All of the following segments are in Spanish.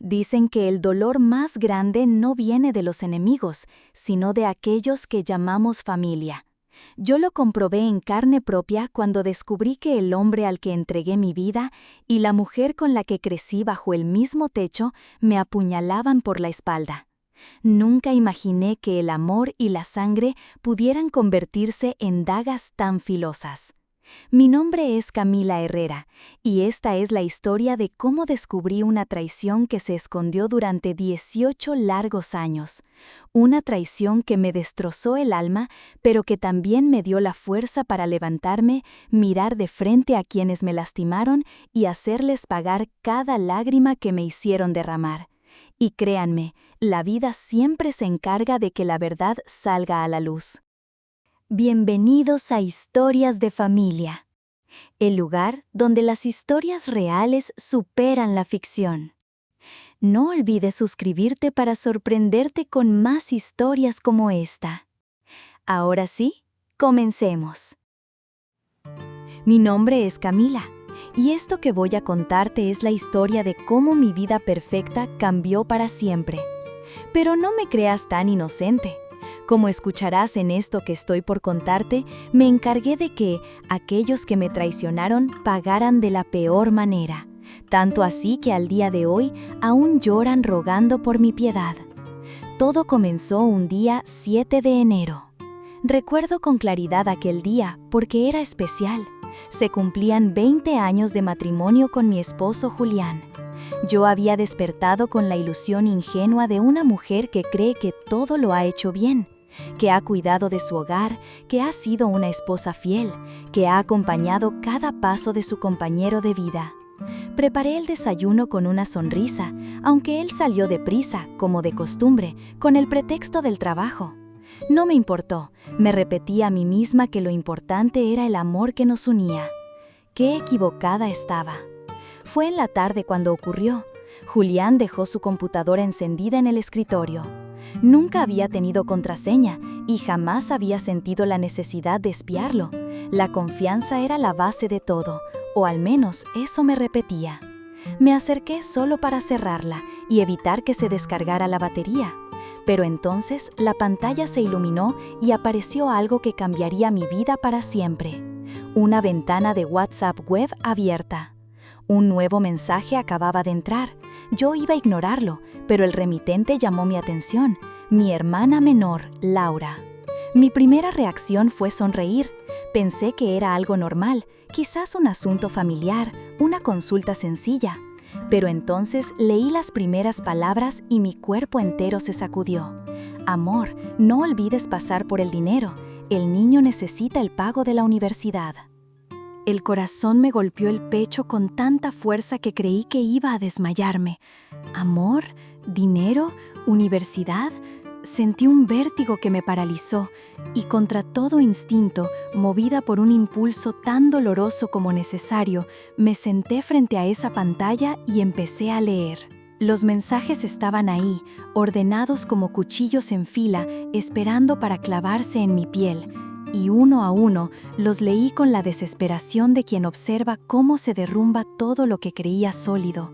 Dicen que el dolor más grande no viene de los enemigos, sino de aquellos que llamamos familia. Yo lo comprobé en carne propia cuando descubrí que el hombre al que entregué mi vida y la mujer con la que crecí bajo el mismo techo me apuñalaban por la espalda. Nunca imaginé que el amor y la sangre pudieran convertirse en dagas tan filosas. Mi nombre es Camila Herrera, y esta es la historia de cómo descubrí una traición que se escondió durante 18 largos años. Una traición que me destrozó el alma, pero que también me dio la fuerza para levantarme, mirar de frente a quienes me lastimaron y hacerles pagar cada lágrima que me hicieron derramar. Y créanme, la vida siempre se encarga de que la verdad salga a la luz. Bienvenidos a Historias de Familia, el lugar donde las historias reales superan la ficción. No olvides suscribirte para sorprenderte con más historias como esta. Ahora sí, comencemos. Mi nombre es Camila, y esto que voy a contarte es la historia de cómo mi vida perfecta cambió para siempre. Pero no me creas tan inocente. Como escucharás en esto que estoy por contarte, me encargué de que aquellos que me traicionaron pagaran de la peor manera, tanto así que al día de hoy aún lloran rogando por mi piedad. Todo comenzó un día 7 de enero. Recuerdo con claridad aquel día porque era especial. Se cumplían 20 años de matrimonio con mi esposo Julián. Yo había despertado con la ilusión ingenua de una mujer que cree que todo lo ha hecho bien, que ha cuidado de su hogar, que ha sido una esposa fiel, que ha acompañado cada paso de su compañero de vida. Preparé el desayuno con una sonrisa, aunque él salió deprisa, como de costumbre, con el pretexto del trabajo. No me importó, me repetí a mí misma que lo importante era el amor que nos unía. Qué equivocada estaba. Fue en la tarde cuando ocurrió. Julián dejó su computadora encendida en el escritorio. Nunca había tenido contraseña y jamás había sentido la necesidad de espiarlo. La confianza era la base de todo, o al menos eso me repetía. Me acerqué solo para cerrarla y evitar que se descargara la batería. Pero entonces la pantalla se iluminó y apareció algo que cambiaría mi vida para siempre. Una ventana de WhatsApp web abierta. Un nuevo mensaje acababa de entrar. Yo iba a ignorarlo, pero el remitente llamó mi atención. Mi hermana menor, Laura. Mi primera reacción fue sonreír. Pensé que era algo normal, quizás un asunto familiar, una consulta sencilla. Pero entonces leí las primeras palabras y mi cuerpo entero se sacudió. Amor, no olvides pasar por el dinero. El niño necesita el pago de la universidad. El corazón me golpeó el pecho con tanta fuerza que creí que iba a desmayarme. ¿Amor? ¿Dinero? ¿Universidad? Sentí un vértigo que me paralizó y contra todo instinto, movida por un impulso tan doloroso como necesario, me senté frente a esa pantalla y empecé a leer. Los mensajes estaban ahí, ordenados como cuchillos en fila, esperando para clavarse en mi piel. Y uno a uno los leí con la desesperación de quien observa cómo se derrumba todo lo que creía sólido.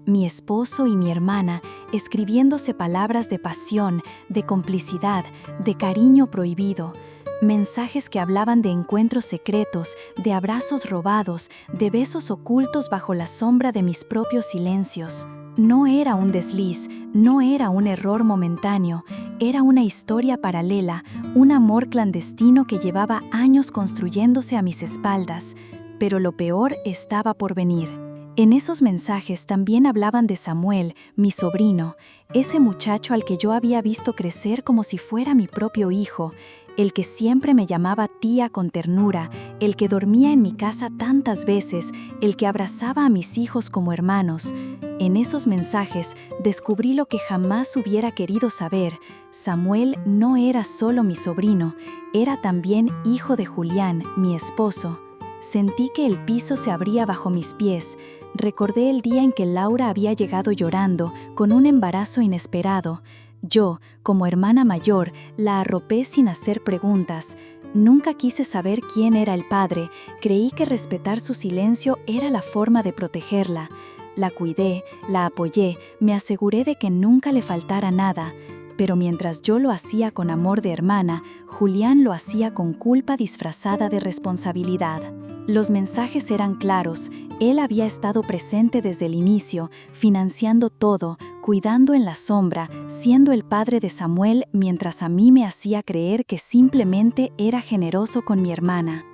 Mi esposo y mi hermana escribiéndose palabras de pasión, de complicidad, de cariño prohibido. Mensajes que hablaban de encuentros secretos, de abrazos robados, de besos ocultos bajo la sombra de mis propios silencios. No era un desliz, no era un error momentáneo, era una historia paralela, un amor clandestino que llevaba años construyéndose a mis espaldas, pero lo peor estaba por venir. En esos mensajes también hablaban de Samuel, mi sobrino, ese muchacho al que yo había visto crecer como si fuera mi propio hijo, el que siempre me llamaba tía con ternura, el que dormía en mi casa tantas veces, el que abrazaba a mis hijos como hermanos. En esos mensajes descubrí lo que jamás hubiera querido saber. Samuel no era solo mi sobrino, era también hijo de Julián, mi esposo. Sentí que el piso se abría bajo mis pies. Recordé el día en que Laura había llegado llorando, con un embarazo inesperado. Yo, como hermana mayor, la arropé sin hacer preguntas. Nunca quise saber quién era el padre. Creí que respetar su silencio era la forma de protegerla. La cuidé, la apoyé, me aseguré de que nunca le faltara nada, pero mientras yo lo hacía con amor de hermana, Julián lo hacía con culpa disfrazada de responsabilidad. Los mensajes eran claros, él había estado presente desde el inicio, financiando todo, cuidando en la sombra, siendo el padre de Samuel mientras a mí me hacía creer que simplemente era generoso con mi hermana.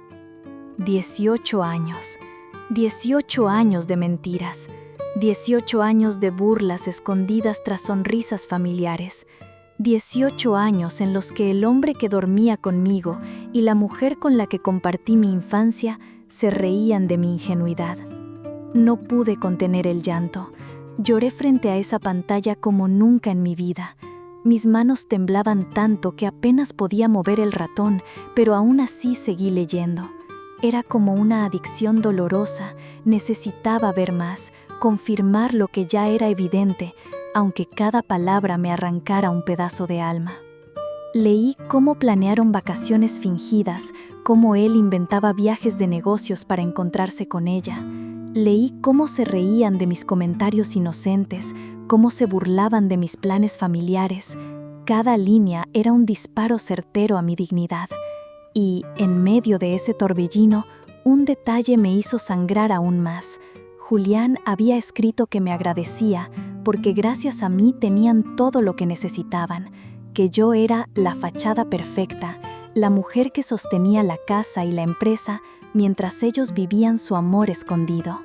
18 años. 18 años de mentiras. 18 años de burlas escondidas tras sonrisas familiares. 18 años en los que el hombre que dormía conmigo y la mujer con la que compartí mi infancia se reían de mi ingenuidad. No pude contener el llanto. Lloré frente a esa pantalla como nunca en mi vida. Mis manos temblaban tanto que apenas podía mover el ratón, pero aún así seguí leyendo. Era como una adicción dolorosa, necesitaba ver más, confirmar lo que ya era evidente, aunque cada palabra me arrancara un pedazo de alma. Leí cómo planearon vacaciones fingidas, cómo él inventaba viajes de negocios para encontrarse con ella. Leí cómo se reían de mis comentarios inocentes, cómo se burlaban de mis planes familiares. Cada línea era un disparo certero a mi dignidad. Y, en medio de ese torbellino, un detalle me hizo sangrar aún más. Julián había escrito que me agradecía porque gracias a mí tenían todo lo que necesitaban, que yo era la fachada perfecta, la mujer que sostenía la casa y la empresa mientras ellos vivían su amor escondido.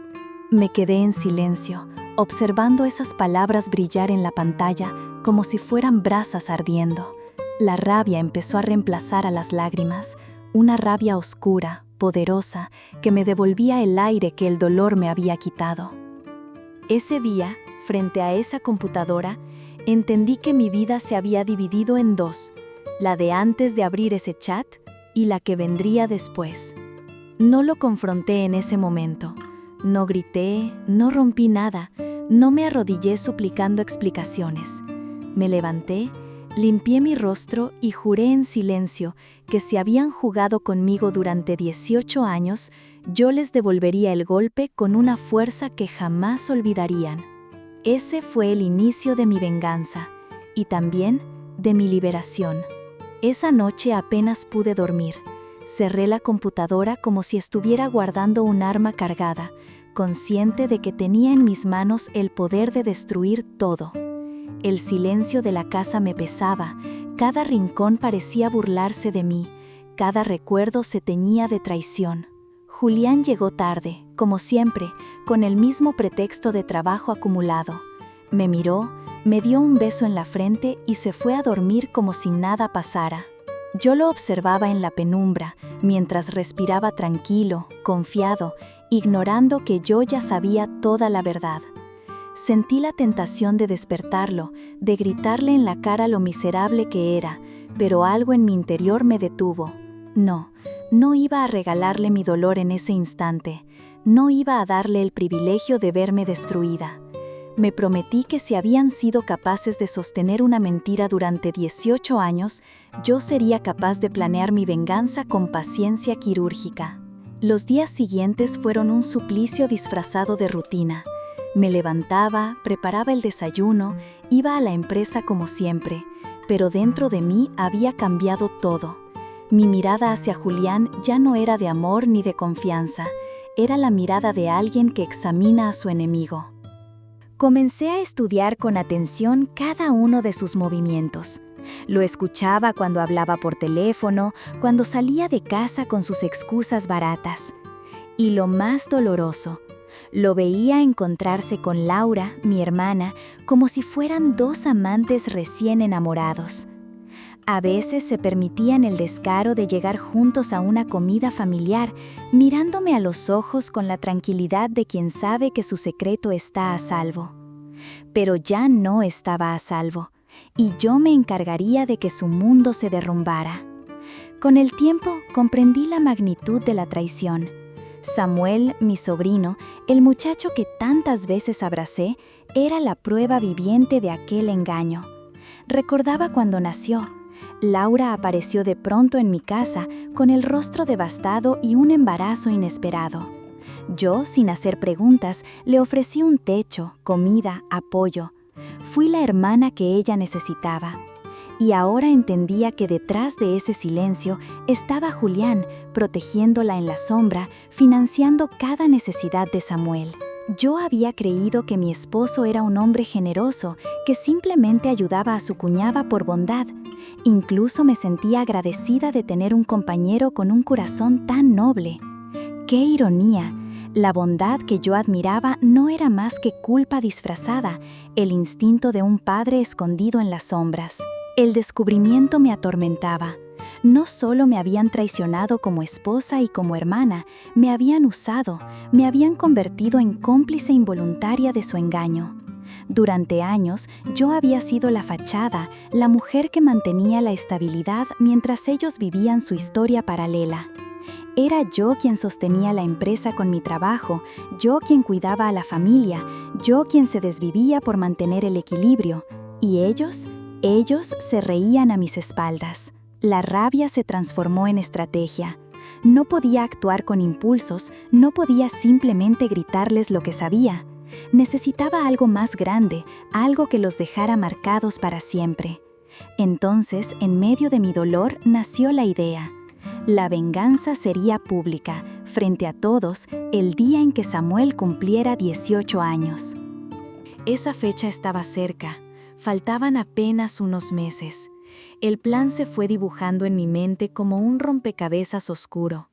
Me quedé en silencio, observando esas palabras brillar en la pantalla como si fueran brasas ardiendo. La rabia empezó a reemplazar a las lágrimas, una rabia oscura, poderosa, que me devolvía el aire que el dolor me había quitado. Ese día, frente a esa computadora, entendí que mi vida se había dividido en dos, la de antes de abrir ese chat y la que vendría después. No lo confronté en ese momento, no grité, no rompí nada, no me arrodillé suplicando explicaciones. Me levanté, limpié mi rostro y juré en silencio que si habían jugado conmigo durante 18 años, yo les devolvería el golpe con una fuerza que jamás olvidarían. Ese fue el inicio de mi venganza y también de mi liberación. Esa noche apenas pude dormir. Cerré la computadora como si estuviera guardando un arma cargada, consciente de que tenía en mis manos el poder de destruir todo. El silencio de la casa me pesaba, cada rincón parecía burlarse de mí, cada recuerdo se teñía de traición. Julián llegó tarde, como siempre, con el mismo pretexto de trabajo acumulado. Me miró, me dio un beso en la frente y se fue a dormir como si nada pasara. Yo lo observaba en la penumbra, mientras respiraba tranquilo, confiado, ignorando que yo ya sabía toda la verdad. Sentí la tentación de despertarlo, de gritarle en la cara lo miserable que era, pero algo en mi interior me detuvo. No iba a regalarle mi dolor en ese instante, no iba a darle el privilegio de verme destruida. Me prometí que si habían sido capaces de sostener una mentira durante 18 años, yo sería capaz de planear mi venganza con paciencia quirúrgica. Los días siguientes fueron un suplicio disfrazado de rutina. Me levantaba, preparaba el desayuno, iba a la empresa como siempre, pero dentro de mí había cambiado todo. Mi mirada hacia Julián ya no era de amor ni de confianza, era la mirada de alguien que examina a su enemigo. Comencé a estudiar con atención cada uno de sus movimientos. Lo escuchaba cuando hablaba por teléfono, cuando salía de casa con sus excusas baratas. Y lo más doloroso, lo veía encontrarse con Laura, mi hermana, como si fueran dos amantes recién enamorados. A veces se permitían el descaro de llegar juntos a una comida familiar, mirándome a los ojos con la tranquilidad de quien sabe que su secreto está a salvo. Pero ya no estaba a salvo, y yo me encargaría de que su mundo se derrumbara. Con el tiempo comprendí la magnitud de la traición. Samuel, mi sobrino, el muchacho que tantas veces abracé, era la prueba viviente de aquel engaño. Recordaba cuando nació. Laura apareció de pronto en mi casa con el rostro devastado y un embarazo inesperado. Yo, sin hacer preguntas, le ofrecí un techo, comida, apoyo. Fui la hermana que ella necesitaba. Y ahora entendía que detrás de ese silencio estaba Julián, protegiéndola en la sombra, financiando cada necesidad de Samuel. Yo había creído que mi esposo era un hombre generoso, que simplemente ayudaba a su cuñada por bondad. Incluso me sentía agradecida de tener un compañero con un corazón tan noble. ¡Qué ironía! La bondad que yo admiraba no era más que culpa disfrazada, el instinto de un padre escondido en las sombras. El descubrimiento me atormentaba. No solo me habían traicionado como esposa y como hermana, me habían usado, me habían convertido en cómplice involuntaria de su engaño. Durante años, yo había sido la fachada, la mujer que mantenía la estabilidad mientras ellos vivían su historia paralela. Era yo quien sostenía la empresa con mi trabajo, yo quien cuidaba a la familia, yo quien se desvivía por mantener el equilibrio. ¿Y ellos? Ellos se reían a mis espaldas. La rabia se transformó en estrategia. No podía actuar con impulsos, no podía simplemente gritarles lo que sabía. Necesitaba algo más grande, algo que los dejara marcados para siempre. Entonces, en medio de mi dolor, nació la idea. La venganza sería pública, frente a todos, el día en que Samuel cumpliera 18 años. Esa fecha estaba cerca. Faltaban apenas unos meses. El plan se fue dibujando en mi mente como un rompecabezas oscuro.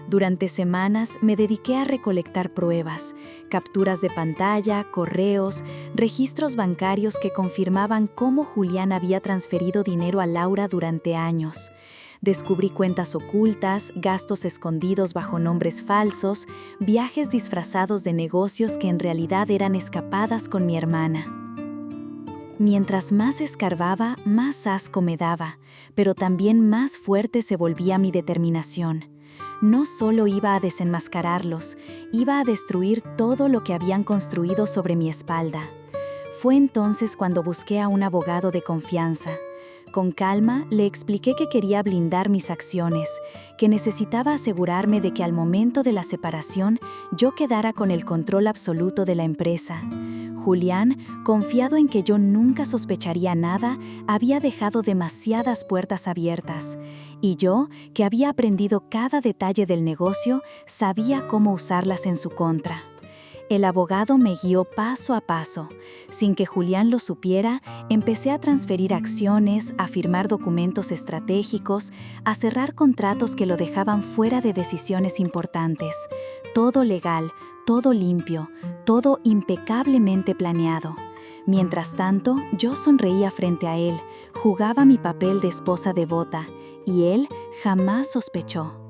Durante semanas me dediqué a recolectar pruebas, capturas de pantalla, correos, registros bancarios que confirmaban cómo Julián había transferido dinero a Laura durante años. Descubrí cuentas ocultas, gastos escondidos bajo nombres falsos, viajes disfrazados de negocios que en realidad eran escapadas con mi hermana. Mientras más escarbaba, más asco me daba, pero también más fuerte se volvía mi determinación. No solo iba a desenmascararlos, iba a destruir todo lo que habían construido sobre mi espalda. Fue entonces cuando busqué a un abogado de confianza. Con calma, le expliqué que quería blindar mis acciones, que necesitaba asegurarme de que al momento de la separación yo quedara con el control absoluto de la empresa. Julián, confiado en que yo nunca sospecharía nada, había dejado demasiadas puertas abiertas. Y yo, que había aprendido cada detalle del negocio, sabía cómo usarlas en su contra. El abogado me guió paso a paso. Sin que Julián lo supiera, empecé a transferir acciones, a firmar documentos estratégicos, a cerrar contratos que lo dejaban fuera de decisiones importantes. Todo legal, todo limpio, todo impecablemente planeado. Mientras tanto, yo sonreía frente a él, jugaba mi papel de esposa devota, y él jamás sospechó.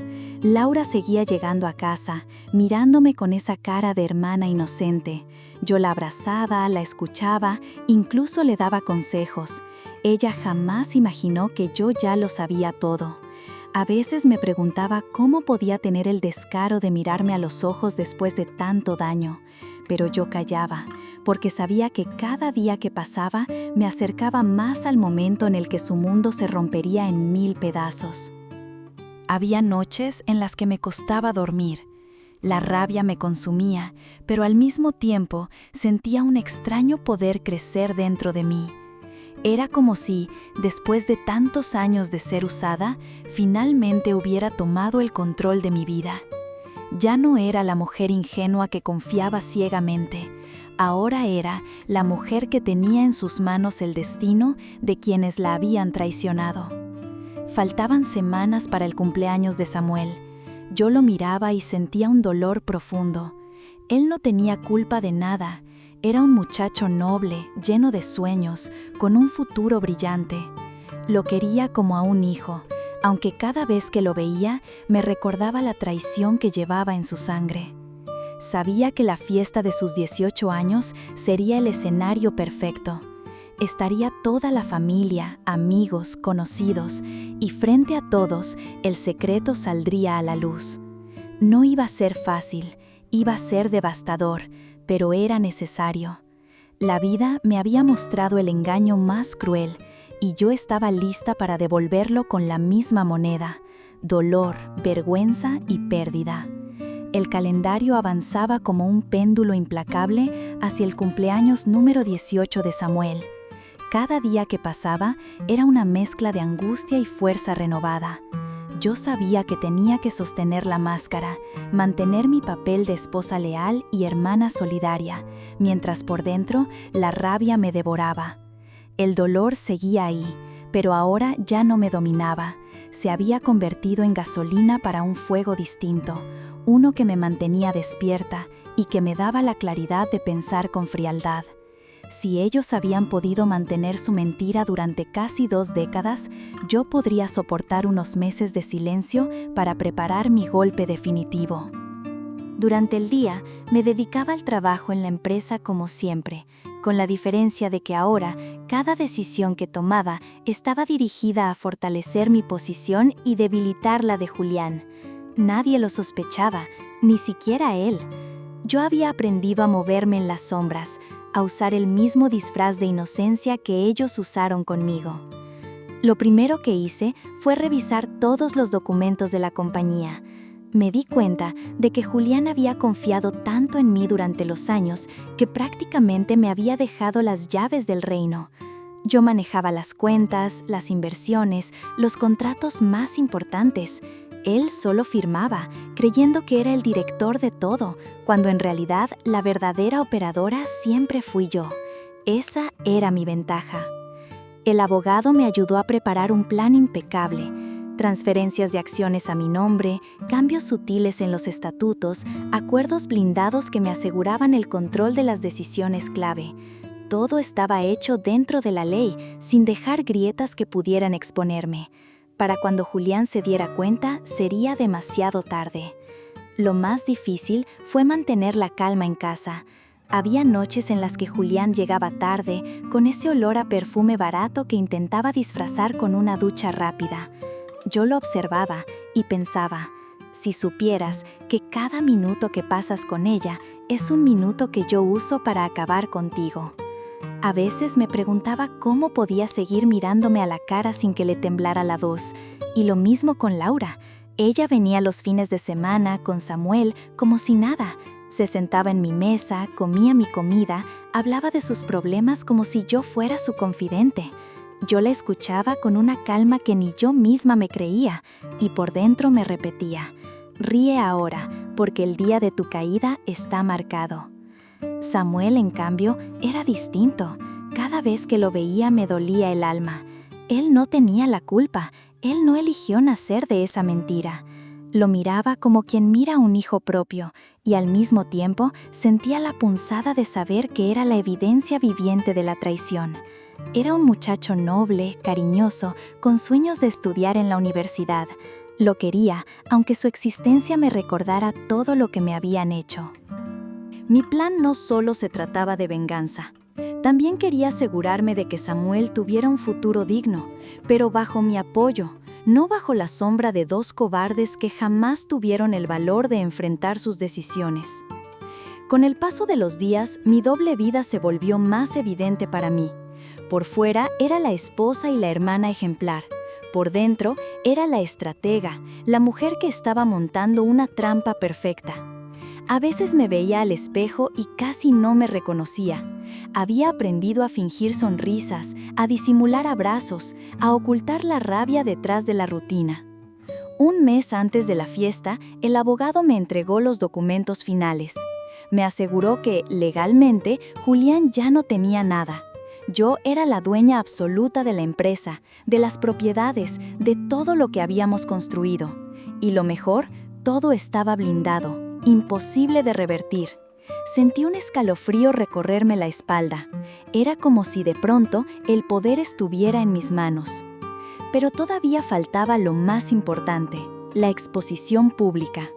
Laura seguía llegando a casa, mirándome con esa cara de hermana inocente. Yo la abrazaba, la escuchaba, incluso le daba consejos. Ella jamás imaginó que yo ya lo sabía todo. A veces me preguntaba cómo podía tener el descaro de mirarme a los ojos después de tanto daño. Pero yo callaba, porque sabía que cada día que pasaba me acercaba más al momento en el que su mundo se rompería en 1000 pedazos. Había noches en las que me costaba dormir. La rabia me consumía, pero al mismo tiempo sentía un extraño poder crecer dentro de mí. Era como si, después de tantos años de ser usada, finalmente hubiera tomado el control de mi vida. Ya no era la mujer ingenua que confiaba ciegamente. Ahora era la mujer que tenía en sus manos el destino de quienes la habían traicionado. Faltaban semanas para el cumpleaños de Samuel. Yo lo miraba y sentía un dolor profundo. Él no tenía culpa de nada. Era un muchacho noble, lleno de sueños, con un futuro brillante. Lo quería como a un hijo, aunque cada vez que lo veía me recordaba la traición que llevaba en su sangre. Sabía que la fiesta de sus 18 años sería el escenario perfecto. Estaría toda la familia, amigos, conocidos, y frente a todos el secreto saldría a la luz. No iba a ser fácil, iba a ser devastador, pero era necesario. La vida me había mostrado el engaño más cruel, y yo estaba lista para devolverlo con la misma moneda: dolor, vergüenza y pérdida. El calendario avanzaba como un péndulo implacable hacia el cumpleaños número 18 de Samuel. Cada día que pasaba era una mezcla de angustia y fuerza renovada. Yo sabía que tenía que sostener la máscara, mantener mi papel de esposa leal y hermana solidaria, mientras por dentro la rabia me devoraba. El dolor seguía ahí, pero ahora ya no me dominaba. Se había convertido en gasolina para un fuego distinto, uno que me mantenía despierta y que me daba la claridad de pensar con frialdad. Si ellos habían podido mantener su mentira durante casi 2 décadas, yo podría soportar unos meses de silencio para preparar mi golpe definitivo. Durante el día, me dedicaba al trabajo en la empresa como siempre, con la diferencia de que ahora, cada decisión que tomaba estaba dirigida a fortalecer mi posición y debilitar la de Julián. Nadie lo sospechaba, ni siquiera él. Yo había aprendido a moverme en las sombras, a usar el mismo disfraz de inocencia que ellos usaron conmigo. Lo primero que hice fue revisar todos los documentos de la compañía. Me di cuenta de que Julián había confiado tanto en mí durante los años que prácticamente me había dejado las llaves del reino. Yo manejaba las cuentas, las inversiones, los contratos más importantes. Él solo firmaba, creyendo que era el director de todo, cuando en realidad la verdadera operadora siempre fui yo. Esa era mi ventaja. El abogado me ayudó a preparar un plan impecable. Transferencias de acciones a mi nombre, cambios sutiles en los estatutos, acuerdos blindados que me aseguraban el control de las decisiones clave. Todo estaba hecho dentro de la ley, sin dejar grietas que pudieran exponerme. Para cuando Julián se diera cuenta, sería demasiado tarde. Lo más difícil fue mantener la calma en casa. Había noches en las que Julián llegaba tarde, con ese olor a perfume barato que intentaba disfrazar con una ducha rápida. Yo lo observaba y pensaba, si supieras que cada minuto que pasas con ella es un minuto que yo uso para acabar contigo. A veces me preguntaba cómo podía seguir mirándome a la cara sin que le temblara la voz. Y lo mismo con Laura. Ella venía los fines de semana con Samuel como si nada. Se sentaba en mi mesa, comía mi comida, hablaba de sus problemas como si yo fuera su confidente. Yo la escuchaba con una calma que ni yo misma me creía, y por dentro me repetía, ríe ahora, porque el día de tu caída está marcado. Samuel, en cambio, era distinto. Cada vez que lo veía me dolía el alma. Él no tenía la culpa, él no eligió nacer de esa mentira. Lo miraba como quien mira a un hijo propio, y al mismo tiempo sentía la punzada de saber que era la evidencia viviente de la traición. Era un muchacho noble, cariñoso, con sueños de estudiar en la universidad. Lo quería, aunque su existencia me recordara todo lo que me habían hecho. Mi plan no solo se trataba de venganza. También quería asegurarme de que Samuel tuviera un futuro digno, pero bajo mi apoyo, no bajo la sombra de 2 cobardes que jamás tuvieron el valor de enfrentar sus decisiones. Con el paso de los días, mi doble vida se volvió más evidente para mí. Por fuera era la esposa y la hermana ejemplar. Por dentro era la estratega, la mujer que estaba montando una trampa perfecta. A veces me veía al espejo y casi no me reconocía. Había aprendido a fingir sonrisas, a disimular abrazos, a ocultar la rabia detrás de la rutina. Un mes antes de la fiesta, el abogado me entregó los documentos finales. Me aseguró que, legalmente, Julián ya no tenía nada. Yo era la dueña absoluta de la empresa, de las propiedades, de todo lo que habíamos construido. Y lo mejor, todo estaba blindado. Imposible de revertir. Sentí un escalofrío recorrerme la espalda. Era como si de pronto el poder estuviera en mis manos. Pero todavía faltaba lo más importante, la exposición pública.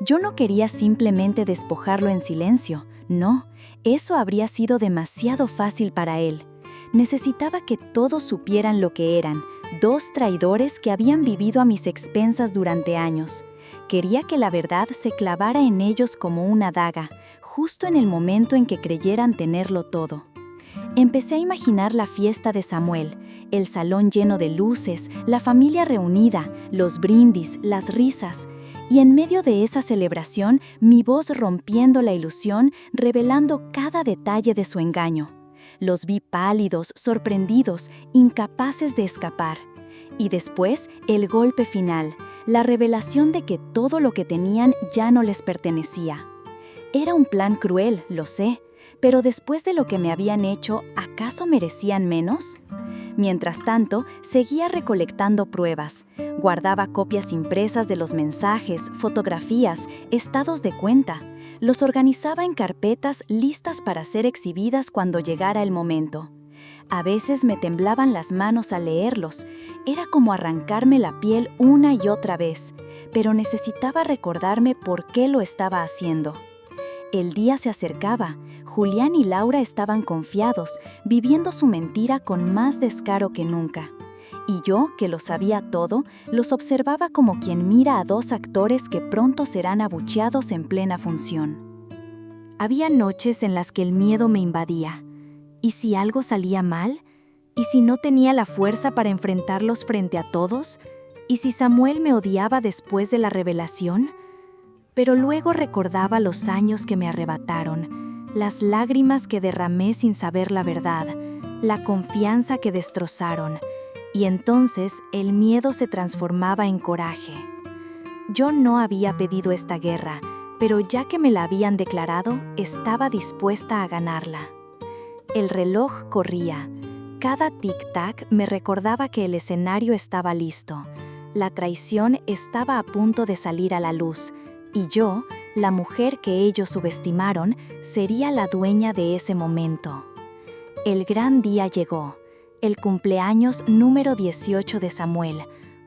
Yo no quería simplemente despojarlo en silencio. No, eso habría sido demasiado fácil para él. Necesitaba que todos supieran lo que eran, 2 traidores que habían vivido a mis expensas durante años. Quería que la verdad se clavara en ellos como una daga, justo en el momento en que creyeran tenerlo todo. Empecé a imaginar la fiesta de Samuel, el salón lleno de luces, la familia reunida, los brindis, las risas. Y en medio de esa celebración, mi voz rompiendo la ilusión, revelando cada detalle de su engaño. Los vi pálidos, sorprendidos, incapaces de escapar. Y después, el golpe final, la revelación de que todo lo que tenían ya no les pertenecía. Era un plan cruel, lo sé, pero después de lo que me habían hecho, ¿acaso merecían menos? Mientras tanto, seguía recolectando pruebas. Guardaba copias impresas de los mensajes, fotografías, estados de cuenta. Los organizaba en carpetas listas para ser exhibidas cuando llegara el momento. A veces me temblaban las manos al leerlos. Era como arrancarme la piel una y otra vez, pero necesitaba recordarme por qué lo estaba haciendo. El día se acercaba. Julián y Laura estaban confiados, viviendo su mentira con más descaro que nunca. Y yo, que lo sabía todo, los observaba como quien mira a dos actores que pronto serán abucheados en plena función. Había noches en las que el miedo me invadía. ¿Y si algo salía mal? ¿Y si no tenía la fuerza para enfrentarlos frente a todos? ¿Y si Samuel me odiaba después de la revelación? Pero luego recordaba los años que me arrebataron, las lágrimas que derramé sin saber la verdad, la confianza que destrozaron, y entonces el miedo se transformaba en coraje. Yo no había pedido esta guerra, pero ya que me la habían declarado, estaba dispuesta a ganarla. El reloj corría. Cada tic-tac me recordaba que el escenario estaba listo. La traición estaba a punto de salir a la luz, y yo, la mujer que ellos subestimaron, sería la dueña de ese momento. El gran día llegó, el cumpleaños número 18 de Samuel,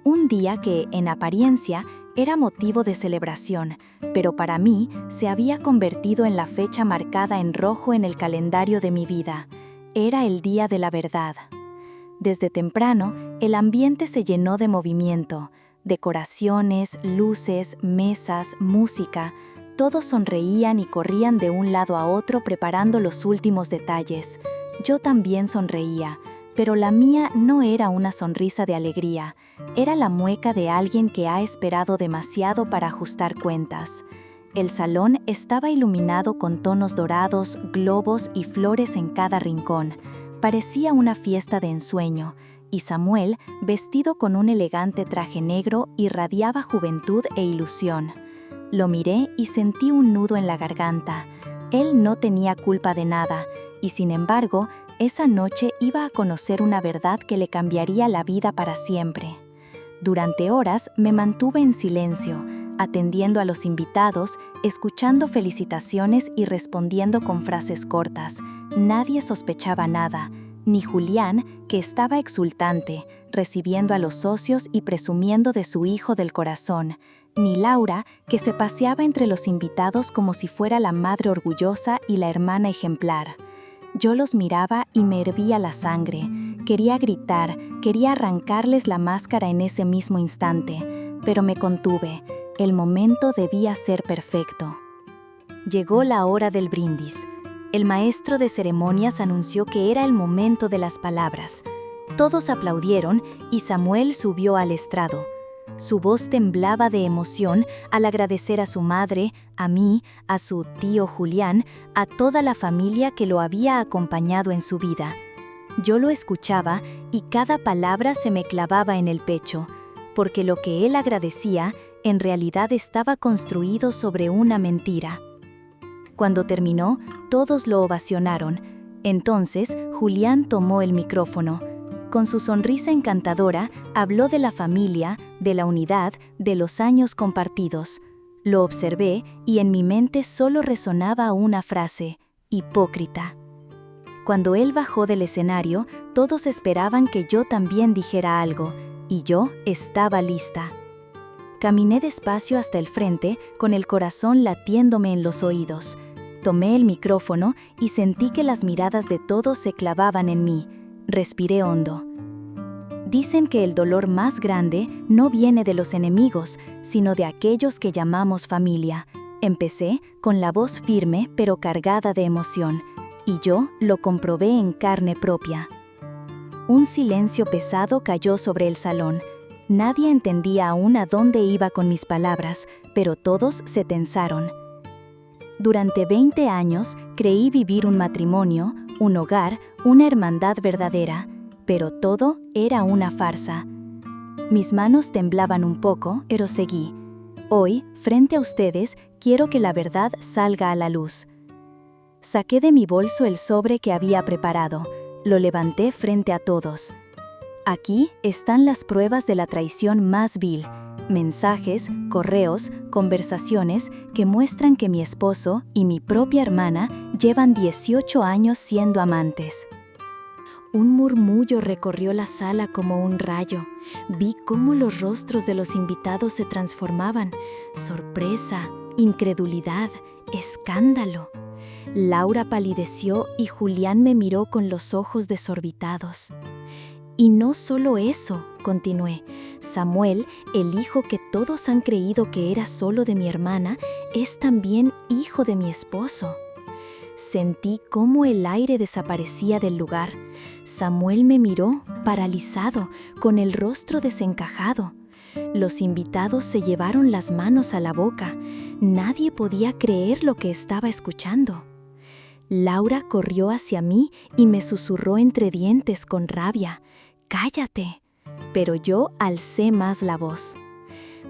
un día que, en apariencia, era motivo de celebración, pero para mí se había convertido en la fecha marcada en rojo en el calendario de mi vida. Era el día de la verdad. Desde temprano, el ambiente se llenó de movimiento. Decoraciones, luces, mesas, música, todos sonreían y corrían de un lado a otro preparando los últimos detalles. Yo también sonreía, pero la mía no era una sonrisa de alegría, era la mueca de alguien que ha esperado demasiado para ajustar cuentas. El salón estaba iluminado con tonos dorados, globos y flores en cada rincón. Parecía una fiesta de ensueño. Y Samuel, vestido con un elegante traje negro, irradiaba juventud e ilusión. Lo miré y sentí un nudo en la garganta. Él no tenía culpa de nada, y sin embargo, esa noche iba a conocer una verdad que le cambiaría la vida para siempre. Durante horas me mantuve en silencio, atendiendo a los invitados, escuchando felicitaciones y respondiendo con frases cortas. Nadie sospechaba nada. Ni Julián, que estaba exultante, recibiendo a los socios y presumiendo de su hijo del corazón, ni Laura, que se paseaba entre los invitados como si fuera la madre orgullosa y la hermana ejemplar. Yo los miraba y me hervía la sangre. Quería gritar, quería arrancarles la máscara en ese mismo instante, pero me contuve. El momento debía ser perfecto. Llegó la hora del brindis. El maestro de ceremonias anunció que era el momento de las palabras. Todos aplaudieron y Samuel subió al estrado. Su voz temblaba de emoción al agradecer a su madre, a mí, a su tío Julián, a toda la familia que lo había acompañado en su vida. Yo lo escuchaba y cada palabra se me clavaba en el pecho, porque lo que él agradecía en realidad estaba construido sobre una mentira. Cuando terminó, todos lo ovacionaron. Entonces, Julián tomó el micrófono. Con su sonrisa encantadora, habló de la familia, de la unidad, de los años compartidos. Lo observé y en mi mente solo resonaba una frase: hipócrita. Cuando él bajó del escenario, todos esperaban que yo también dijera algo, y yo estaba lista. Caminé despacio hasta el frente, con el corazón latiéndome en los oídos. Tomé el micrófono y sentí que las miradas de todos se clavaban en mí. Respiré hondo. Dicen que el dolor más grande no viene de los enemigos, sino de aquellos que llamamos familia. Empecé con la voz firme pero cargada de emoción, y yo lo comprobé en carne propia. Un silencio pesado cayó sobre el salón. Nadie entendía aún a dónde iba con mis palabras, pero todos se tensaron. Durante 20 años creí vivir un matrimonio, un hogar, una hermandad verdadera, pero todo era una farsa. Mis manos temblaban un poco, pero seguí. Hoy, frente a ustedes, quiero que la verdad salga a la luz. Saqué de mi bolso el sobre que había preparado. Lo levanté frente a todos. Aquí están las pruebas de la traición más vil. Mensajes, correos, conversaciones que muestran que mi esposo y mi propia hermana llevan 18 años siendo amantes. Un murmullo recorrió la sala como un rayo. Vi cómo los rostros de los invitados se transformaban. Sorpresa, incredulidad, escándalo. Laura palideció y Julián me miró con los ojos desorbitados. Y no solo eso, continué. Samuel, el hijo que todos han creído que era solo de mi hermana, es también hijo de mi esposo. Sentí cómo el aire desaparecía del lugar. Samuel me miró, paralizado, con el rostro desencajado. Los invitados se llevaron las manos a la boca. Nadie podía creer lo que estaba escuchando. Laura corrió hacia mí y me susurró entre dientes con rabia: «Cállate». Pero yo alcé más la voz.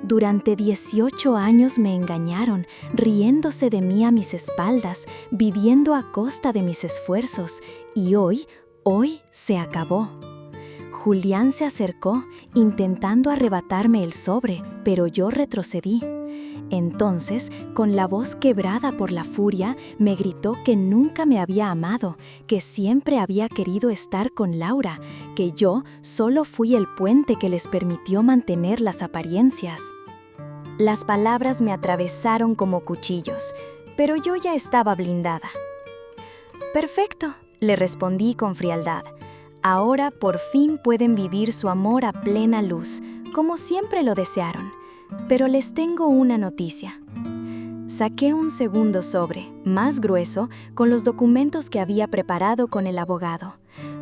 Durante 18 años me engañaron, riéndose de mí a mis espaldas, viviendo a costa de mis esfuerzos, y hoy se acabó. Julián se acercó, intentando arrebatarme el sobre, pero yo retrocedí. Entonces, con la voz quebrada por la furia, me gritó que nunca me había amado, que siempre había querido estar con Laura, que yo solo fui el puente que les permitió mantener las apariencias. Las palabras me atravesaron como cuchillos, pero yo ya estaba blindada. «Perfecto», le respondí con frialdad. «Ahora por fin pueden vivir su amor a plena luz, como siempre lo desearon. Pero les tengo una noticia». Saqué un segundo sobre, más grueso, con los documentos que había preparado con el abogado.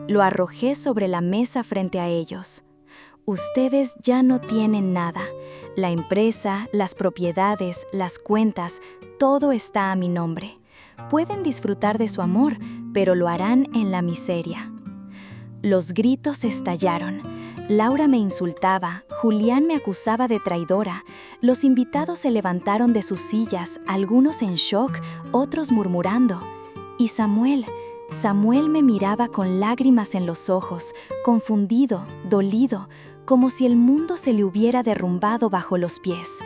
Lo arrojé sobre la mesa frente a ellos. «Ustedes ya no tienen nada. La empresa, las propiedades, las cuentas, todo está a mi nombre. Pueden disfrutar de su amor, pero lo harán en la miseria». Los gritos estallaron. Laura me insultaba, Julián me acusaba de traidora. Los invitados se levantaron de sus sillas, algunos en shock, otros murmurando. Y Samuel me miraba con lágrimas en los ojos, confundido, dolido, como si el mundo se le hubiera derrumbado bajo los pies.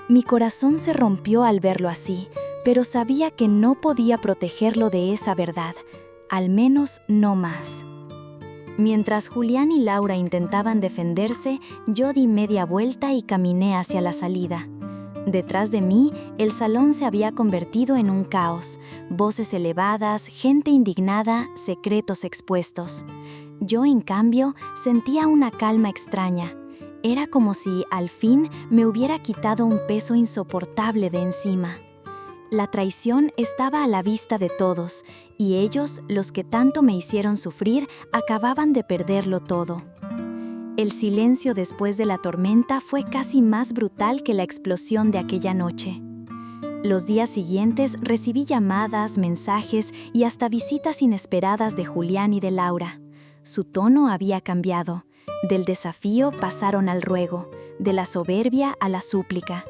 Mi corazón se rompió al verlo así, pero sabía que no podía protegerlo de esa verdad, al menos no más. Mientras Julián y Laura intentaban defenderse, yo di media vuelta y caminé hacia la salida. Detrás de mí, el salón se había convertido en un caos. Voces elevadas, gente indignada, secretos expuestos. Yo, en cambio, sentía una calma extraña. Era como si, al fin, me hubiera quitado un peso insoportable de encima. La traición estaba a la vista de todos, y ellos, los que tanto me hicieron sufrir, acababan de perderlo todo. El silencio después de la tormenta fue casi más brutal que la explosión de aquella noche. Los días siguientes recibí llamadas, mensajes y hasta visitas inesperadas de Julián y de Laura. Su tono había cambiado. Del desafío pasaron al ruego, de la soberbia a la súplica.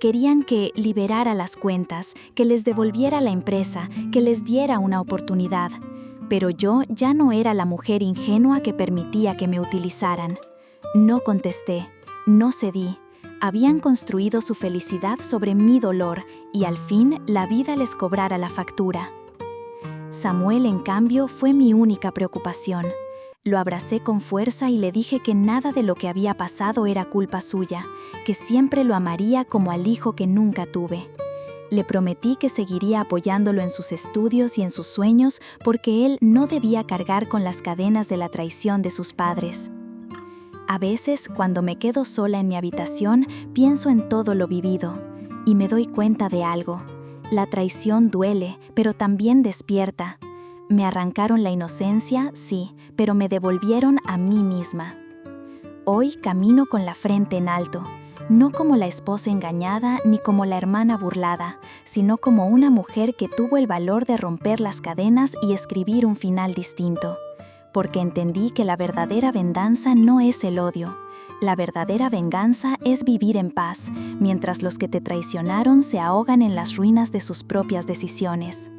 Querían que liberara las cuentas, que les devolviera la empresa, que les diera una oportunidad. Pero yo ya no era la mujer ingenua que permitía que me utilizaran. No contesté, no cedí. Habían construido su felicidad sobre mi dolor y al fin la vida les cobrara la factura. Samuel, en cambio, fue mi única preocupación. Lo abracé con fuerza y le dije que nada de lo que había pasado era culpa suya, que siempre lo amaría como al hijo que nunca tuve. Le prometí que seguiría apoyándolo en sus estudios y en sus sueños porque él no debía cargar con las cadenas de la traición de sus padres. A veces, cuando me quedo sola en mi habitación, pienso en todo lo vivido y me doy cuenta de algo. La traición duele, pero también despierta. Me arrancaron la inocencia, sí, pero me devolvieron a mí misma. Hoy camino con la frente en alto. no como la esposa engañada ni como la hermana burlada, sino como una mujer que tuvo el valor de romper las cadenas y escribir un final distinto. Porque entendí que la verdadera venganza no es el odio. La verdadera venganza es vivir en paz, mientras los que te traicionaron se ahogan en las ruinas de sus propias decisiones.